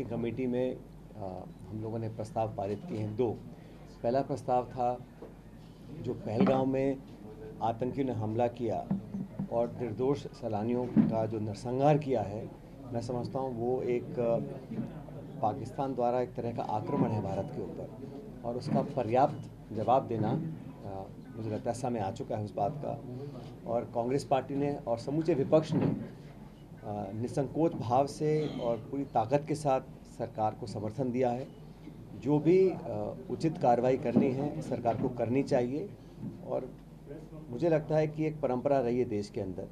Committee में हम लोगों ने प्रस्ताव पारित किए हैं दो। पहला प्रस्ताव था जो पहलगाम में आतंकियों ने हमला किया और निर्दोष सैलानियों का जो नरसंहार किया है, मैं समझता हूँ वो एक पाकिस्तान द्वारा एक तरह का आक्रमण है भारत के ऊपर, और उसका पर्याप्त जवाब देना मुझे लगता है समय आ चुका है उस बात का। और कांग्रेस पार्टी ने और समूचे विपक्ष ने निसंकोच भाव से और पूरी ताकत के साथ सरकार को समर्थन दिया है। जो भी उचित कार्रवाई करनी है सरकार को करनी चाहिए। और मुझे लगता है कि एक परंपरा रही है देश के अंदर,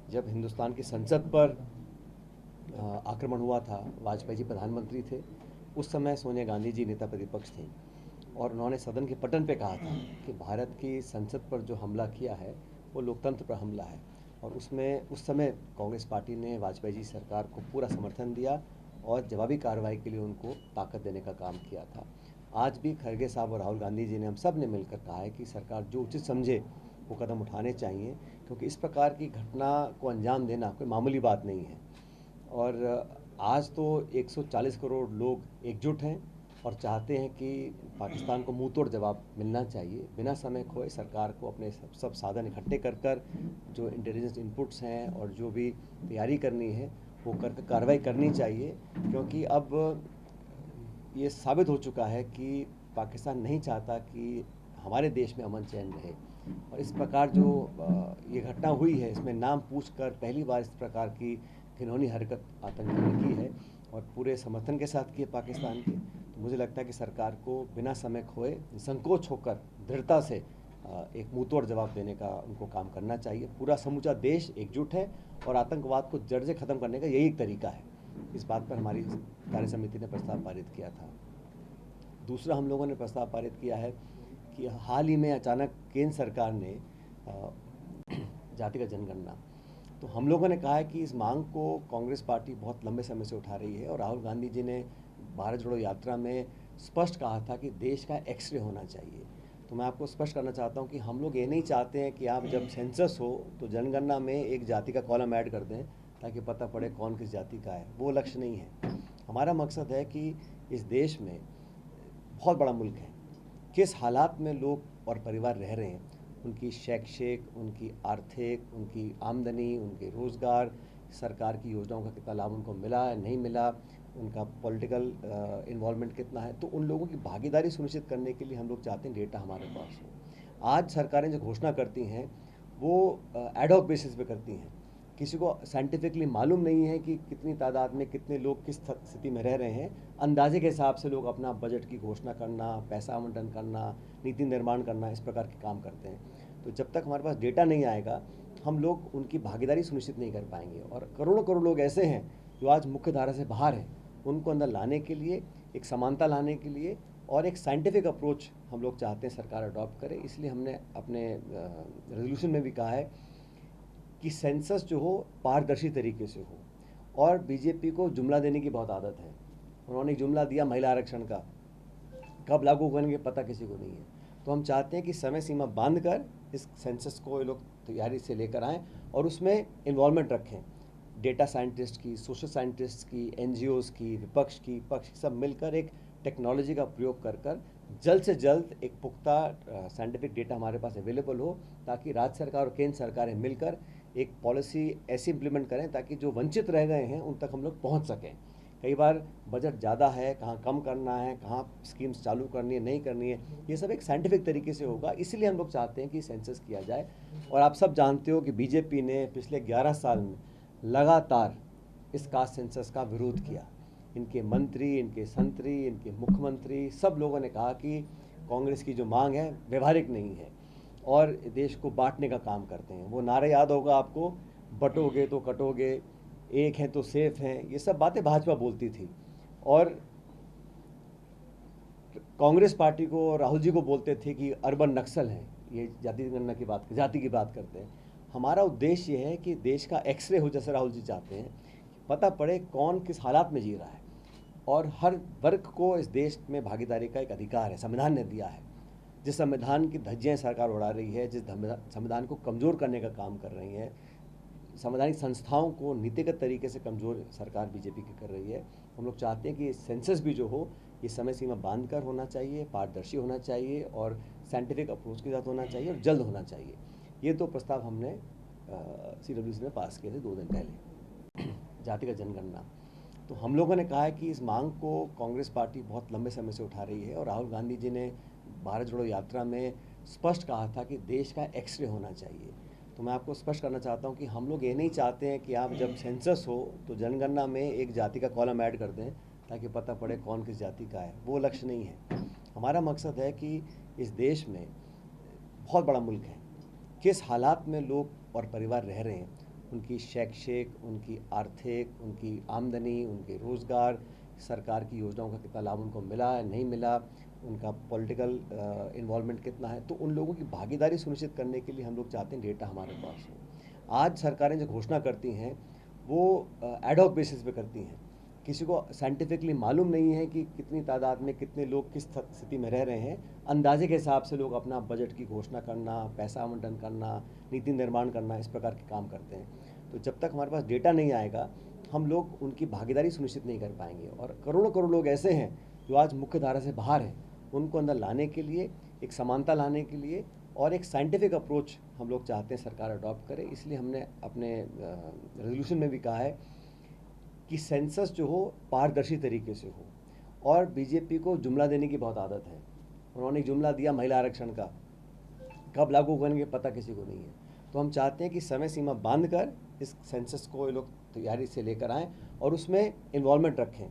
जब हिंदुस्तान की संसद पर आक्रमण हुआ था, वाजपेयी जी प्रधानमंत्री थे, उस समय सोनिया गांधी जी नेता प्रतिपक्ष थी, और उन्होंने सदन के पटल पे कहा था कि भारत की संसद पर जो हमला किया है वो लोकतंत्र पर हमला है। और उसमें उस समय कांग्रेस पार्टी ने वाजपेयी जी सरकार को पूरा समर्थन दिया और जवाबी कार्रवाई के लिए उनको ताकत देने का काम किया था। आज भी खड़गे साहब और राहुल गांधी जी ने, हम सब ने मिलकर कहा है कि सरकार जो उचित समझे वो कदम उठाने चाहिए, क्योंकि इस प्रकार की घटना को अंजाम देना कोई मामूली बात नहीं है। और आज तो 140 करोड़ लोग एकजुट हैं और चाहते हैं कि पाकिस्तान को मुंह तोड़ जवाब मिलना चाहिए। बिना समय खोए सरकार को अपने सब साधन इकट्ठे कर कर जो इंटेलिजेंस इनपुट्स हैं और जो भी तैयारी करनी है वो कर कार्रवाई करनी चाहिए, क्योंकि अब ये साबित हो चुका है कि पाकिस्तान नहीं चाहता कि हमारे देश में अमन चैन रहे। और इस प्रकार जो ये घटना हुई है, इसमें नाम पूछकर पहली बार इस प्रकार की घिनौनी हरकत आतंकियों ने की है और पूरे समर्थन के साथ की है पाकिस्तान के। तो मुझे लगता है कि सरकार को बिना समय खोए संकोच होकर दृढ़ता से एक मुंहतोड़ जवाब देने का उनको काम करना चाहिए। पूरा समूचा देश एकजुट है और आतंकवाद को जड़ से ख़त्म करने का यही एक तरीका है। इस बात पर हमारी कार्य समिति ने प्रस्ताव पारित किया था। दूसरा, हम लोगों ने प्रस्ताव पारित किया है कि हाल ही में अचानक केंद्र सरकार ने जातिगत जनगणना, तो हम लोगों ने कहा है कि इस मांग को कांग्रेस पार्टी बहुत लंबे समय से उठा रही है और राहुल गांधी जी ने भारत जोड़ो यात्रा में स्पष्ट कहा था कि देश का एक्सरे होना चाहिए। तो मैं आपको स्पष्ट करना चाहता हूं कि हम लोग ये नहीं चाहते हैं कि आप जब सेंसस हो तो जनगणना में एक जाति का कॉलम ऐड कर दें ताकि पता पड़े कौन किस जाति का है। वो लक्ष्य नहीं है। हमारा मकसद है कि इस देश में बहुत बड़ा मुल्क है, किस हालात में लोग और परिवार रह रहे हैं, उनकी शैक्षिक, उनकी आर्थिक, उनकी आमदनी, उनके रोज़गार, सरकार की योजनाओं का कितना लाभ उनको मिला है नहीं मिला, उनका पॉलिटिकल इन्वॉल्वमेंट कितना है। तो उन लोगों की भागीदारी सुनिश्चित करने के लिए हम लोग चाहते हैं डेटा हमारे पास हो। आज सरकारें जो घोषणा करती हैं वो एडहॉक बेसिस पे करती हैं। किसी को साइंटिफिकली मालूम नहीं है कि कितनी तादाद में कितने लोग किस स्थिति में रह रहे हैं। अंदाजे के हिसाब से लोग अपना बजट की घोषणा करना, पैसा आवंटन करना, नीति निर्माण करना, इस प्रकार के काम करते हैं। तो जब तक हमारे पास डेटा नहीं आएगा हम लोग उनकी भागीदारी सुनिश्चित नहीं कर पाएंगे। और करोड़ों करोड़ लोग ऐसे हैं जो आज मुख्य धारा से बाहर हैं, उनको अंदर लाने के लिए, एक समानता लाने के लिए और एक साइंटिफिक अप्रोच हम लोग चाहते हैं सरकार अडॉप्ट करे। इसलिए हमने अपने रेजोल्यूशन में भी कहा है कि सेंसस जो हो पारदर्शी तरीके से हो। और बीजेपी को जुमला देने की बहुत आदत है। उन्होंने एक जुमला दिया महिला आरक्षण का, कब लागू होने पता किसी को नहीं है। तो हम चाहते हैं कि समय सीमा बांध कर इस सेंसस को ये लोग तैयारी से लेकर आएँ और उसमें इन्वॉल्वमेंट रखें, डेटा साइंटिस्ट की, सोशल साइंटिस्ट की, एनजीओज़ की, विपक्ष की, पक्ष की, सब मिलकर एक टेक्नोलॉजी का प्रयोग कर कर जल्द से जल्द एक पुख्ता साइंटिफिक डेटा हमारे पास अवेलेबल हो, ताकि राज्य सरकार और केंद्र सरकारें मिलकर एक पॉलिसी ऐसी इम्प्लीमेंट करें ताकि जो वंचित रह गए हैं उन तक हम लोग पहुँच सकें। कई बार बजट ज़्यादा है, कहाँ कम करना है, कहाँ स्कीम्स चालू करनी है नहीं करनी है, ये सब एक साइंटिफिक तरीके से होगा। इसलिए हम लोग चाहते हैं कि सेंसस किया जाए। और आप सब जानते हो कि बीजेपी ने पिछले 11 साल में लगातार इस कास्ट सेंसस का विरोध किया। इनके मंत्री, इनके संतरी, इनके मुख्यमंत्री, सब लोगों ने कहा कि कांग्रेस की जो मांग है व्यवहारिक नहीं है और देश को बांटने का काम करते हैं। वो नारे याद होगा आपको, बटोगे तो कटोगे, एक हैं तो सेफ हैं, ये सब बातें भाजपा बोलती थी। और कांग्रेस पार्टी को, राहुल जी को बोलते थे कि अर्बन नक्सल हैं, ये जाति की बात करते हैं। हमारा उद्देश्य ये है कि देश का एक्सरे हो, जैसे राहुल जी चाहते हैं, पता पड़े कौन किस हालात में जी रहा है। और हर वर्ग को इस देश में भागीदारी का एक अधिकार है, संविधान ने दिया है। जिस संविधान की धज्जियाँ सरकार उड़ा रही है, जिस संविधान को कमज़ोर करने का काम कर रही है, संवैधानिक संस्थाओं को नीतिगत तरीके से कमज़ोर सरकार बीजेपी की कर रही है, हम लोग चाहते हैं कि सेंसस भी जो हो ये समय सीमा बांध कर होना चाहिए, पारदर्शी होना चाहिए और साइंटिफिक अप्रोच के साथ होना चाहिए और जल्द होना चाहिए। ये दो प्रस्ताव हमने CWC में पास किए थे 2 दिन पहले। जातिगत जनगणना, तो हम लोगों ने कहा है कि इस मांग को कांग्रेस पार्टी बहुत लंबे समय से उठा रही है और राहुल गांधी जी ने भारत जोड़ो यात्रा में स्पष्ट कहा था कि देश का एक्सरे होना चाहिए। तो मैं आपको स्पष्ट करना चाहता हूं कि हम लोग ये नहीं चाहते हैं कि आप जब सेंसस हो तो जनगणना में एक जाति का कॉलम ऐड कर दें ताकि पता पड़े कौन किस जाति का है। वो लक्ष्य नहीं है। हमारा मकसद है कि इस देश में बहुत बड़ा मुल्क है, किस हालात में लोग और परिवार रह रहे हैं, उनकी शैक्षिक, उनकी आर्थिक, उनकी आमदनी, उनके रोज़गार, सरकार की योजनाओं का कितना लाभ उनको मिला है नहीं मिला, उनका पॉलिटिकल इन्वॉल्वमेंट कितना है, तो उन लोगों की भागीदारी सुनिश्चित करने के लिए हम लोग चाहते हैं डेटा हमारे पास हो। आज सरकारें जो घोषणा करती हैं वो एडहॉक बेसिस पे करती हैं। किसी को साइंटिफिकली मालूम नहीं है कि कितनी तादाद में कितने लोग किस स्थिति में रह रहे हैं। अंदाजे के हिसाब से लोग अपना बजट की घोषणा करना, पैसा आवंटन करना, नीति निर्माण करना, इस प्रकार के काम करते हैं। तो जब तक हमारे पास डेटा नहीं आएगा हम लोग उनकी भागीदारी सुनिश्चित नहीं कर पाएंगे। और करोड़ों करोड़ लोग ऐसे हैं जो आज मुख्य धारा से बाहर हैं, उनको अंदर लाने के लिए, एक समानता लाने के लिए और एक साइंटिफिक अप्रोच हम लोग चाहते हैं सरकार अडॉप्ट करे। इसलिए हमने अपने रेजोल्यूशन में भी कहा है कि सेंसस जो हो पारदर्शी तरीके से हो। और बीजेपी को जुमला देने की बहुत आदत है। उन्होंने जुमला दिया महिला आरक्षण का, कब लागू करेंगे पता किसी को नहीं है। तो हम चाहते हैं कि समय सीमा बांध कर इस सेंसस को ये लोग तैयारी से लेकर आएँ और उसमें इन्वॉल्वमेंट रखें,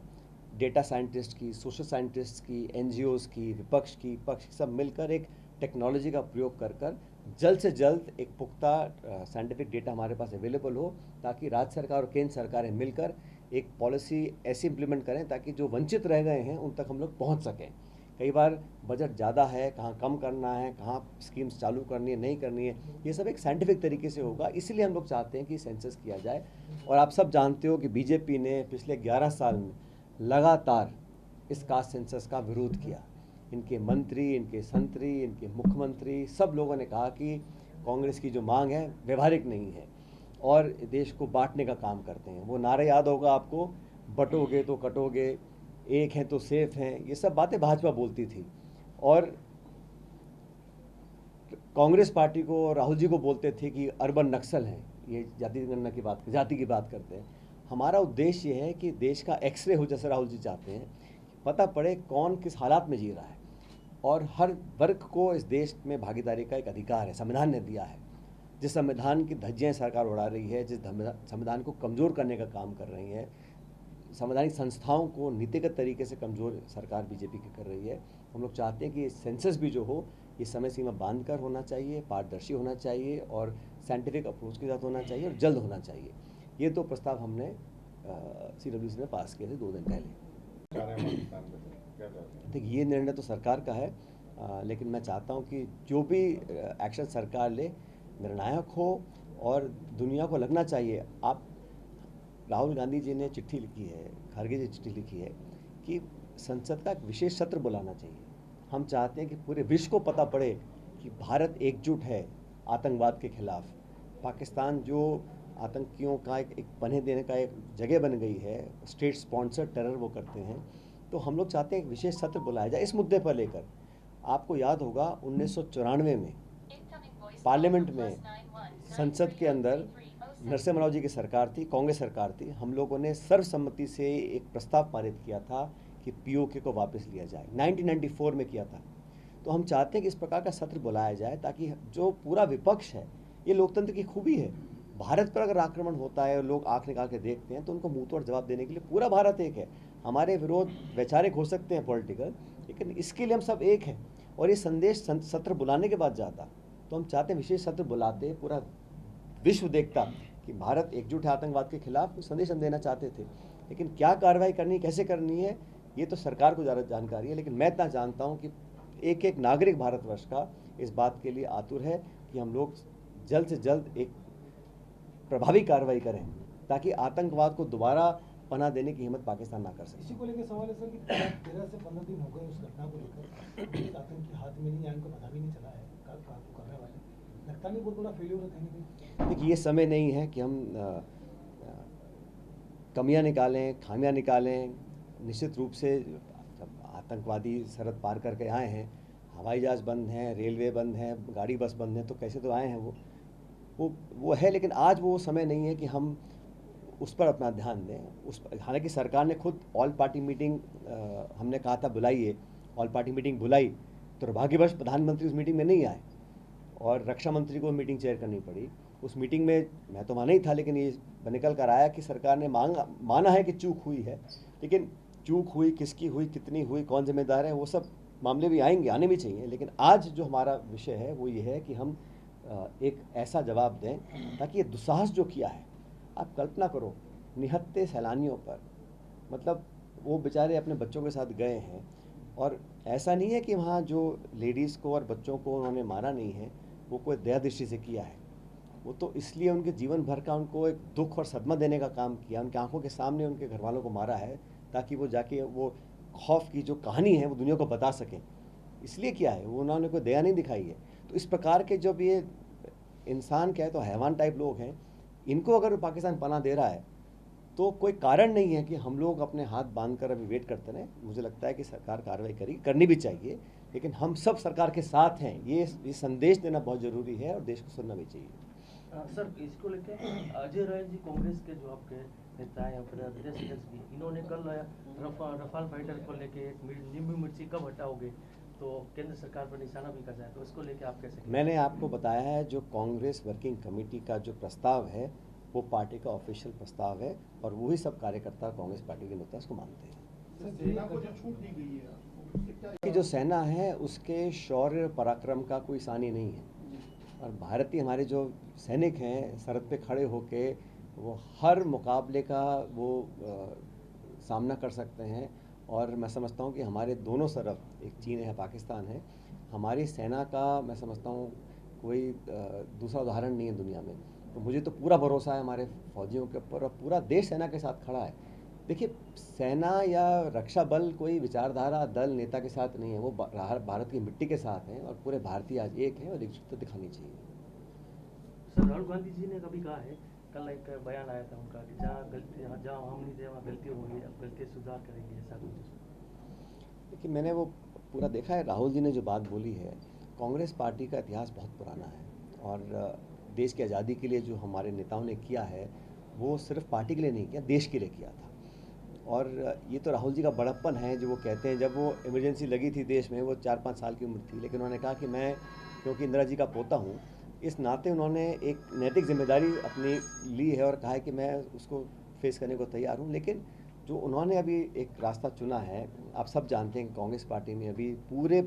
डेटा साइंटिस्ट की, सोशल साइंटिस्ट की, NGOs की, विपक्ष की, पक्ष सब मिलकर एक टेक्नोलॉजी का प्रयोग कर कर जल्द से जल्द एक पुख्ता साइंटिफिक डेटा हमारे पास अवेलेबल हो, ताकि राज्य सरकार और केंद्र सरकारें मिलकर एक पॉलिसी ऐसी इम्प्लीमेंट करें ताकि जो वंचित रह गए हैं उन तक हम लोग पहुंच सकें। कई बार बजट ज़्यादा है, कहाँ कम करना है, कहाँ स्कीम्स चालू करनी है नहीं करनी है, ये सब एक साइंटिफिक तरीके से होगा। इसलिए हम लोग चाहते हैं कि सेंसस किया जाए। और आप सब जानते हो कि बीजेपी ने पिछले 11 साल में लगातार इस कास्ट सेंसस का विरोध किया। इनके मंत्री, इनके संतरी, इनके मुख्यमंत्री सब लोगों ने कहा कि कांग्रेस की जो मांग है व्यवहारिक नहीं है और देश को बांटने का काम करते हैं। वो नारा याद होगा आपको, बटोगे तो कटोगे, एक हैं तो सेफ हैं, ये सब बातें भाजपा बोलती थी। और कांग्रेस पार्टी को, राहुल जी को बोलते थे कि अर्बन नक्सल हैं, ये जाति गणना की बात, जाति की बात करते हैं। हमारा उद्देश्य ये है कि देश का एक्सरे हो, जैसे राहुल जी चाहते हैं, पता पड़े कौन किस हालात में जी रहा है। और हर वर्ग को इस देश में भागीदारी का एक अधिकार है, संविधान ने दिया है। जिस संविधान की धज्जियाँ सरकार उड़ा रही है, जिस संविधान को कमज़ोर करने का काम कर रही है, संवैधानिक संस्थाओं को नीतिगत तरीके से कमज़ोर सरकार बीजेपी की कर रही है। हम लोग चाहते हैं कि सेंसस भी जो हो ये समय सीमा बांध कर होना चाहिए, पारदर्शी होना चाहिए और साइंटिफिक अप्रोच के साथ होना चाहिए और जल्द होना चाहिए। ये दो प्रस्ताव हमने CWC में पास किए थे 2 दिन पहले। देखिए, ये निर्णय तो सरकार का है, लेकिन मैं चाहता हूँ कि जो भी एक्शन सरकार ले निर्णायक हो और दुनिया को लगना चाहिए। आप राहुल गांधी जी ने चिट्ठी लिखी है, खड़गे जी चिट्ठी लिखी है कि संसद का एक विशेष सत्र बुलाना चाहिए। हम चाहते हैं कि पूरे विश्व को पता पड़े कि भारत एकजुट है आतंकवाद के खिलाफ। पाकिस्तान जो आतंकियों का एक पन्हे देने का एक जगह बन गई है, स्टेट स्पॉन्सर्ड टेरर वो करते हैं, तो हम लोग चाहते हैं एक विशेष सत्र बुलाया जाए इस मुद्दे पर लेकर। आपको याद होगा 1994 में पार्लियामेंट में, संसद के अंदर नरसिम्हा राव जी की सरकार थी, कांग्रेस सरकार थी। हम लोगों ने सर्वसम्मति से एक प्रस्ताव पारित किया था कि POK को वापस लिया जाए, 1994 में किया था। तो हम चाहते हैं कि इस प्रकार का सत्र बुलाया जाए ताकि जो पूरा विपक्ष है, ये लोकतंत्र की खूबी है। भारत पर अगर आक्रमण होता है और लोग आंख निकाल के देखते हैं तो उनको मुंह तोड़ जवाब देने के लिए पूरा भारत एक है। हमारे विरोध वैचारिक हो सकते हैं, पॉलिटिकल, लेकिन इसके लिए हम सब एक हैं। और ये संदेश सत्र बुलाने के बाद जाता, तो हम चाहते हैं विशेष सत्र बुलाते, पूरा विश्व देखता कि भारत एकजुट है आतंकवाद के खिलाफ। संदेश हम देना चाहते थे, लेकिन क्या कार्रवाई करनी, कैसे करनी है, ये तो सरकार को ज़्यादा जानकारी है। लेकिन मैं इतना जानता हूँ कि एक एक नागरिक भारतवर्ष का इस बात के लिए आतुर है कि हम लोग जल्द से जल्द एक प्रभावी कार्रवाई करें ताकि आतंकवाद को दोबारा पनाह देने की हिम्मत पाकिस्तान ना कर सके। इसी को लेकर सवाल है सर कि 13 से 15 दिन हो गए उस घटना को लेकर, आतंकी हाथ में नहीं आया, उनको पता भी नहीं चला है करने वाले, लगता नहीं बहुत बड़ा फेल्योर है कहीं ना कहीं। देखिए, ये समय नहीं है कि हम कमियां निकालें, खामियां निकालें, निश्चित रूप से जब आतंकवादी सरहद पार करके आए हैं, हवाई जहाज़ बंद हैं, रेलवे बंद हैं, गाड़ी बस बंद हैं, तो कैसे तो आए हैं वो है। लेकिन आज वो समय नहीं है कि हम उस पर अपना ध्यान दें। हालांकि सरकार ने खुद ऑल पार्टी मीटिंग हमने कहा था बुलाइए, ऑल पार्टी मीटिंग बुलाई, तो दुर्भाग्यवश प्रधानमंत्री उस मीटिंग में नहीं आए और रक्षा मंत्री को मीटिंग चेयर करनी पड़ी। उस मीटिंग में मैं तो वहाँ नहीं था, लेकिन ये निकल कर आया कि सरकार ने माना है कि चूक हुई है, लेकिन चूक हुई किसकी हुई, कितनी हुई, कौन जिम्मेदार है, वो सब मामले भी आएंगे, आने भी चाहिए। लेकिन आज जो हमारा विषय है वो ये है कि हम एक ऐसा जवाब दें ताकि ये दुस्साहस जो किया है, आप कल्पना करो, निहत्थे सैलानियों पर, मतलब वो बेचारे अपने बच्चों के साथ गए हैं, और ऐसा नहीं है कि वहाँ जो लेडीज़ को और बच्चों को उन्होंने मारा नहीं है, वो कोई दया दृष्टि से किया है, वो तो इसलिए उनके जीवन भर का उनको एक दुख और सदमा देने का काम किया, उनके आंखों के सामने उनके घर वालों को मारा है ताकि वो जाके वो खौफ की जो कहानी है वो दुनिया को बता सकें, इसलिए किया है, वो उन्होंने कोई दया नहीं दिखाई है। तो इस प्रकार के जब ये इंसान क्या है तो हैवान टाइप लोग हैं, इनको अगर पाकिस्तान पनाह दे रहा है तो कोई कारण नहीं है कि हम लोग अपने हाथ बांध कर अभी वेट करते रहें। मुझे लगता है कि सरकार कार्रवाई करनी भी चाहिए, लेकिन हम सब सरकार के साथ हैं, ये संदेश देना बहुत ज़रूरी है और देश को सुनना भी चाहिए। सर, इसको लेके अजय राय जी कांग्रेस के जो आपके नेता हैं प्रदेश अध्यक्ष भी, इन्होंने कल रफाल फाइटर को लेके नींबू मिर्ची कब हटाओगे तो केंद्र सरकार पर निशाना भी कर जाए, तो इसको लेके आप कैसे? मैंने आपको बताया है जो कांग्रेस वर्किंग कमेटी का जो प्रस्ताव है वो पार्टी का ऑफिशियल प्रस्ताव है और वही सब कार्यकर्ता कांग्रेस पार्टी के नेता उसको मानते हैं। सेना को जो छूट दी गई है कि जो सेना है उसके शौर्य पराक्रम का कोई सानी नहीं है, और भारतीय हमारे जो सैनिक हैं सरहद पे खड़े होके वो हर मुकाबले का वो सामना कर सकते हैं। और मैं समझता हूँ कि हमारे दोनों तरफ, एक चीन है, पाकिस्तान है, हमारी सेना का मैं समझता हूँ कोई दूसरा उदाहरण नहीं है दुनिया में। तो मुझे तो पूरा भरोसा है हमारे फौजियों के ऊपर, और पूरा देश सेना के साथ खड़ा है। देखिए, सेना या रक्षा बल कोई विचारधारा दल नेता के साथ नहीं है, वो भारत की मिट्टी के साथ हैं और पूरे भारतीय आज एक हैं और एकजुटता दिखानी चाहिए। सर, राहुल गांधी जी ने कभी कहा है, कल एक बयान आया था उनका कि जहाँ हम नहीं थे वहाँ गलती होगी, अब गलती सुधार करेंगे, ऐसा कुछ। देखिए, मैंने वो पूरा देखा है। राहुल जी ने जो बात बोली है, कांग्रेस पार्टी का इतिहास बहुत पुराना है और देश की आज़ादी के लिए जो हमारे नेताओं ने किया है वो सिर्फ पार्टी के लिए नहीं किया, देश के लिए किया था। और ये तो राहुल जी का बड़प्पन है जो वो कहते हैं, जब वो इमरजेंसी लगी थी देश में, वो 4-5 साल की उम्र थी, लेकिन उन्होंने कहा कि मैं क्योंकि इंदिरा जी का पोता हूँ, इस नाते उन्होंने एक नैतिक जिम्मेदारी अपनी ली है और कहा है कि मैं उसको फेस करने को तैयार हूँ। लेकिन जो उन्होंने अभी एक रास्ता चुना है, आप सब जानते हैं कि कांग्रेस पार्टी में अभी पूरे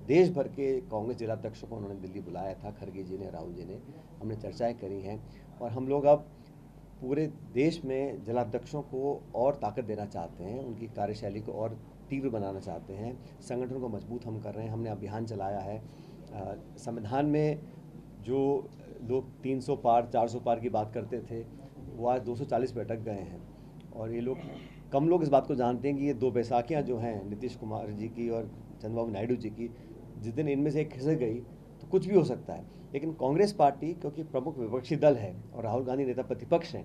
देश भर के कांग्रेस जिलाध्यक्षों को उन्होंने दिल्ली बुलाया था, खड़गे जी ने, राहुल जी ने, हमने चर्चाएं करी हैं और हम लोग अब पूरे देश में जिलाध्यक्षों को और ताकत देना चाहते हैं, उनकी कार्यशैली को और तीव्र बनाना चाहते हैं, संगठन को मजबूत हम कर रहे हैं। हमने अभियान चलाया है। संविधान में जो लोग 300 पार 400 पार की बात करते थे वो आज 240 पे अटक गए हैं, और ये लोग, कम लोग इस बात को जानते हैं कि ये 2 बैसाखियाँ जो हैं नीतीश कुमार जी की और चंद्रबाबू नायडू जी की, जिस दिन इनमें से एक खिसक गई तो कुछ भी हो सकता है। लेकिन कांग्रेस पार्टी क्योंकि प्रमुख विपक्षी दल है और राहुल गांधी नेता प्रतिपक्ष हैं,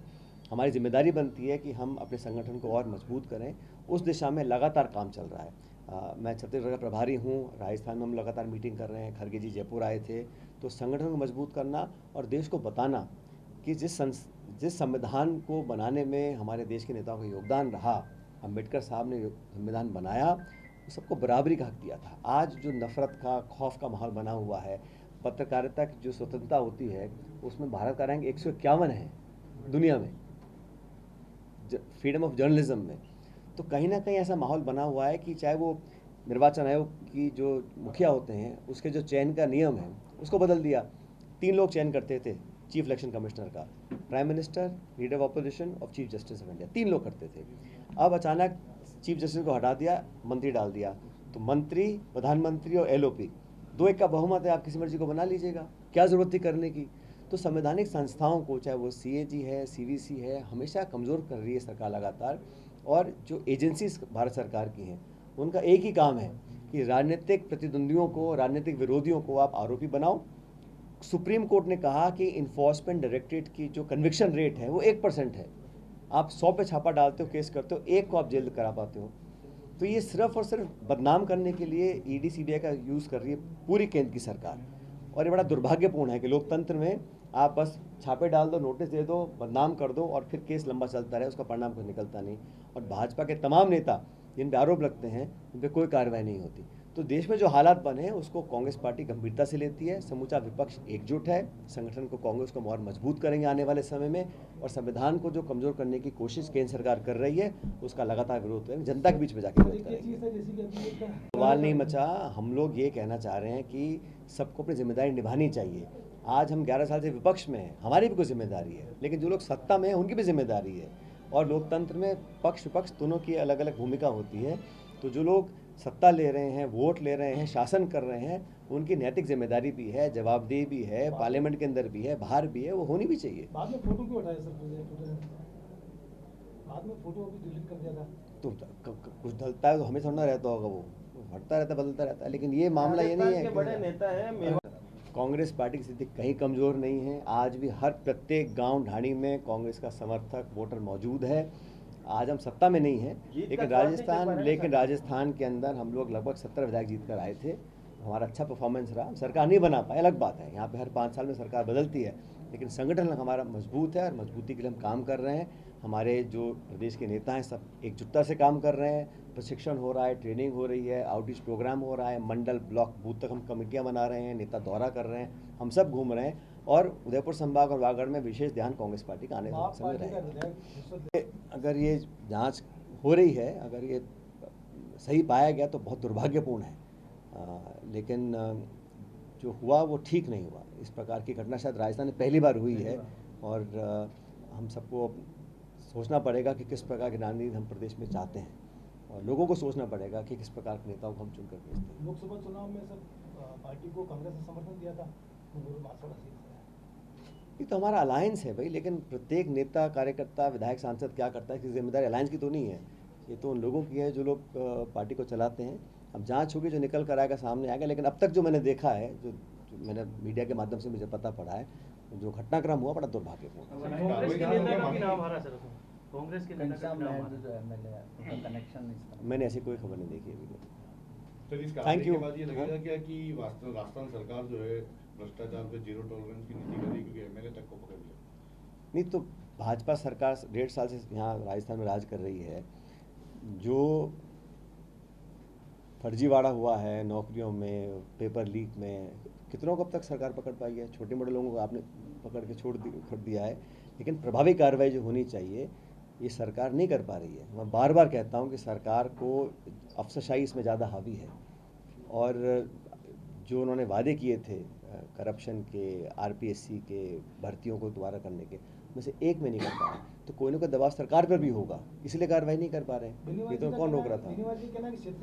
हमारी जिम्मेदारी बनती है कि हम अपने संगठन को और मजबूत करें। उस दिशा में लगातार काम चल रहा है। मैं छत्तीसगढ़ का प्रभारी हूँ, राजस्थान में हम लगातार मीटिंग कर रहे हैं, खड़गे जी जयपुर आए थे। तो संगठन को मजबूत करना और देश को बताना कि जिस संविधान को बनाने में हमारे देश के नेताओं का योगदान रहा, अम्बेडकर साहब ने संविधान बनाया, वो सबको बराबरी का हक दिया था। आज जो नफरत का, खौफ का माहौल बना हुआ है, पत्रकारिता की जो स्वतंत्रता होती है उसमें भारत का रैंक 151 है दुनिया में, फ्रीडम ऑफ जर्नलिज्म में। तो कहीं ना कहीं ऐसा माहौल बना हुआ है कि चाहे वो निर्वाचन आयोग की जो मुखिया होते हैं उसके जो चयन का नियम है उसको बदल दिया। 3 लोग चयन करते थे चीफ इलेक्शन कमिश्नर का, prime minister, leader of opposition और चीफ जस्टिस ऑफ इंडिया, 3 लोग करते थे। अब अचानक चीफ जस्टिस को हटा दिया, मंत्री डाल दिया, तो मंत्री, प्रधानमंत्री और LOP 2-1 का बहुमत है, आप किसी मर्जी को बना लीजिएगा, क्या ज़रूरत थी करने की। तो संवैधानिक संस्थाओं को, चाहे वो CAG है, CVC है, हमेशा कमज़ोर कर रही है सरकार लगातार। और जो एजेंसीज भारत सरकार की हैं उनका एक ही काम है कि राजनीतिक प्रतिद्वंदियों को, राजनीतिक विरोधियों को आप आरोपी बनाओ। सुप्रीम कोर्ट ने कहा कि इन्फोर्समेंट डायरेक्टरेट की जो कन्विक्शन रेट है वो 1% है। आप 100 पे छापा डालते हो, केस करते हो, 1 को आप जेल करा पाते हो। तो ये सिर्फ और सिर्फ बदनाम करने के लिए ईडी सीबीआई का यूज़ कर रही है पूरी केंद्र की सरकार। और ये बड़ा दुर्भाग्यपूर्ण है कि लोकतंत्र में आप बस छापे डाल दो, नोटिस दे दो, बदनाम कर दो और फिर केस लंबा चलता रहे, उसका परिणाम कुछ निकलता नहीं। और भाजपा के तमाम नेता जिन पे आरोप लगते हैं उन पर कोई कार्रवाई नहीं होती। तो देश में जो हालात बने हैं उसको कांग्रेस पार्टी गंभीरता से लेती है। समूचा विपक्ष एकजुट है, संगठन को कांग्रेस को और मजबूत करेंगे आने वाले समय में। और संविधान को जो कमजोर करने की कोशिश केंद्र सरकार कर रही है उसका लगातार विरोध करेंगे, जनता के बीच में जाकर विरोध करेंगे। सवाल नहीं मचा। हम लोग ये कहना चाह रहे हैं कि सबको अपनी जिम्मेदारी निभानी चाहिए। आज हम 11 साल से विपक्ष में हैं, हमारी भी कोई जिम्मेदारी है, लेकिन जो लोग सत्ता में हैं उनकी भी जिम्मेदारी है। और लोकतंत्र में पक्ष विपक्ष दोनों की अलग अलग भूमिका होती है। तो जो लोग सत्ता ले रहे हैं, वोट ले रहे हैं, शासन कर रहे हैं, उनकी नैतिक जिम्मेदारी भी है, जवाबदेही भी है, पार्लियामेंट के अंदर भी है, बाहर भी है, वो होनी भी चाहिए। बाद में फोटो क्यों हटाया सर? बाद में फोटो अभी डिलीट कर दिया था। तो कुछ ढलता है तो हमें थोड़ा रहता होगा, वो हटता रहता बदलता रहता है। लेकिन ये मामला ये नहीं है। बड़े नेता है, कांग्रेस पार्टी की स्थिति कहीं कमज़ोर नहीं है। आज भी हर प्रत्येक गांव ढाणी में कांग्रेस का समर्थक वोटर मौजूद है। आज हम सत्ता में नहीं हैं, लेकिन राजस्थान के अंदर हम लोग लगभग 70 विधायक जीत कर आए थे। हमारा अच्छा परफॉर्मेंस रहा। सरकार नहीं बना पाए, अलग बात है, यहाँ पे हर 5 साल में सरकार बदलती है, लेकिन संगठन हमारा मजबूत है और मजबूती के लिए हम काम कर रहे हैं। हमारे जो प्रदेश के नेता हैं सब एकजुटता से काम कर रहे हैं। प्रशिक्षण हो रहा है, ट्रेनिंग हो रही है, आउटरीच प्रोग्राम हो रहा है, मंडल ब्लॉक बूथ तक हम कमेटियां बना रहे हैं, नेता दौरा कर रहे हैं, हम सब घूम रहे हैं। और उदयपुर संभाग और वागड़ में विशेष ध्यान कांग्रेस पार्टी का आने वाले समय रहेगा। अगर ये जांच हो रही है, अगर ये सही पाया गया तो बहुत दुर्भाग्यपूर्ण है, लेकिन जो हुआ वो ठीक नहीं हुआ। इस प्रकार की घटना शायद राजस्थान में पहली बार हुई है। और हम सबको सोचना पड़ेगा कि किस प्रकार की राजनीति हम प्रदेश में चाहते हैं, और लोगों को सोचना पड़ेगा कि किस प्रकार के नेताओं को हम चुनकर भेजते हैं। लोकसभा चुनाव में सर पार्टी को कांग्रेस ने समर्थन दिया था, बांसवाड़ा सीट से। ये तो हमारा अलायंस है भाई, लेकिन प्रत्येक नेता, कार्यकर्ता, विधायक, सांसद क्या करता है, इसकी जिम्मेदारी अलायंस की तो नहीं है। ये तो उन लोगों की है जो लोग पार्टी को चलाते हैं। अब जांच होगी, जो निकल कर आएगा सामने आएगा। लेकिन अब तक जो मैंने देखा है, जो मैंने मीडिया के माध्यम से मुझे पता पड़ा है, जो घटनाक्रम हुआ बड़ा दुर्भाग्यपूर्ण। कांग्रेस के नेता का भी नाम आ रहा सर, कांग्रेस के नेता का भी नाम आ रहा। मैंने ऐसी कोई खबर नहीं देखी अभी। सर, इस Thank you. के बाद ये लगेगा क्या कि राजस्थान सरकार जो है भ्रष्टाचार पे जीरो टॉलरेंस की नीति करेगी, क्योंकि एमएलए तक को पकड़ लिया? नहीं तो भाजपा सरकार 1.5 साल से यहाँ राजस्थान में राज कर रही है। जो फर्जीवाड़ा हुआ है नौकरियों में, पेपर लीक में, कितनों को अब तक सरकार पकड़ पाई है? छोटे मोटे लोगों को आपने पकड़ के छोड़ दिया है, लेकिन प्रभावी कार्रवाई जो होनी चाहिए ये सरकार नहीं कर पा रही है। मैं बार बार कहता हूँ कि सरकार को अफसरशाही इसमें ज़्यादा हावी है। और जो उन्होंने वादे किए थे करप्शन के, आरपीएससी के, भर्तियों को दोबारा करने के, में से एक में नहीं कर पा रहे। तो कोई ना कोई दबाव सरकार पर भी होगा, इसलिए कार्रवाई नहीं कर पा रहे हैं। ये तो कौन रोक रहा था?